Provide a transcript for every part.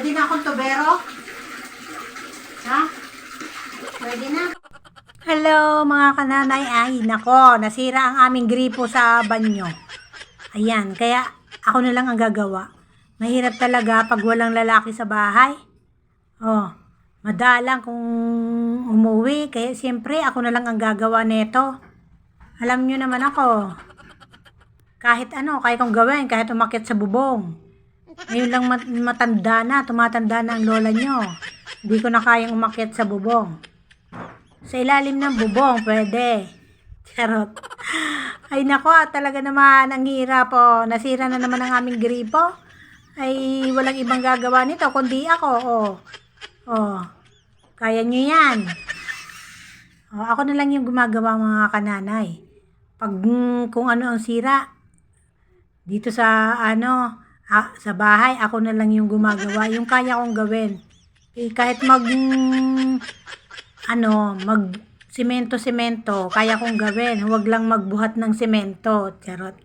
Pwede na akong tubero? Ha? Pwede na? Hello mga kananay. Ay nako, nasira ang aming gripo sa banyo. Ayan, kaya ako na lang ang gagawa. Mahirap talaga pag walang lalaki sa bahay. Oh, madalang kung umuwi. Kaya siyempre ako na lang ang gagawa nito. Alam nyo naman ako. Kahit kaya kong gawin, kahit umakyat sa bubong. Ngayon lang tumatanda na ang lola nyo. Hindi ko na kayang umakyat sa bubong. Sa ilalim ng bubong, pwede. Charot. Ay nako, talaga naman ang hirap po. Nasira na naman ang aming gripo. Ay walang ibang gagawa nito kundi ako. Oh. Kaya nyo yan. Oh, ako na lang yung gumagawa mga kananay. Pag kung ano ang sira dito sa sa bahay, ako na lang yung gumagawa. Yung kaya kong gawin. Kahit mag semento, kaya kong gawin. Huwag lang magbuhat ng semento. Charot.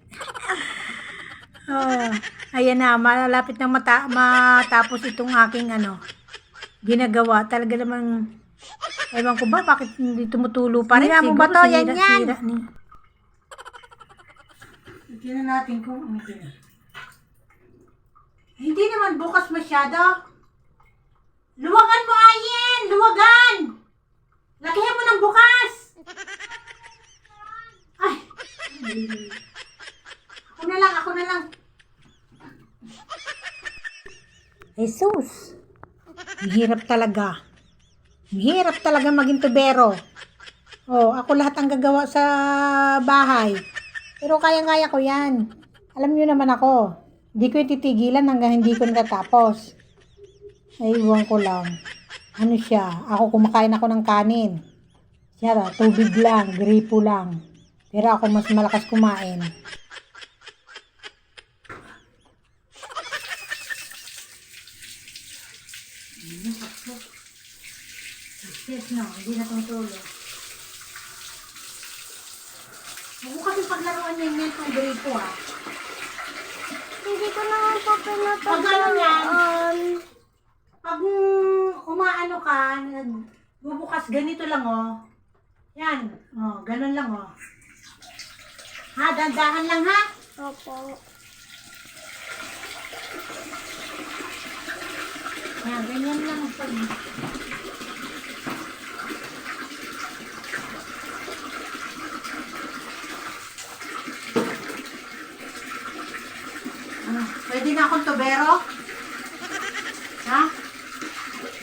Oh, ayan na, malapit na matapos itong aking ginagawa. Talaga namang, ewan ko ba, bakit hindi tumutulo pa rin? Siguro, mo ba to? Yan. Tignan natin kung hindi naman bukas masyado. Luwagan mo, Ayen! Luwagan! Lakihan mo ng bukas! Ay! Ako na lang. Jesus! Ang hirap talaga. Ang hirap talaga maging tubero. Oh, ako lahat ang gagawa sa bahay. Pero kaya-kaya ko yan. Alam niyo naman ako. Hindi ko ititigilan hanggang hindi ko natatapos. Ay, iwan ko lang. Ano siya? Ako kumakain ako ng kanin. Siya, tubig lang, gripo lang. Pero ako mas malakas kumain. Yes, no, hindi na tumutulo. Huwag mo kasi paglaruan yan itong gripo Hindi ko naman po Pag pag umaano ka, bubukas ganito lang Yan, ganun lang Ha, dandahan lang ha. Opo. Yan, ganyan lang pag pwede na akong tubero? Ha?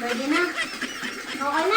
Pwede na? Okay na.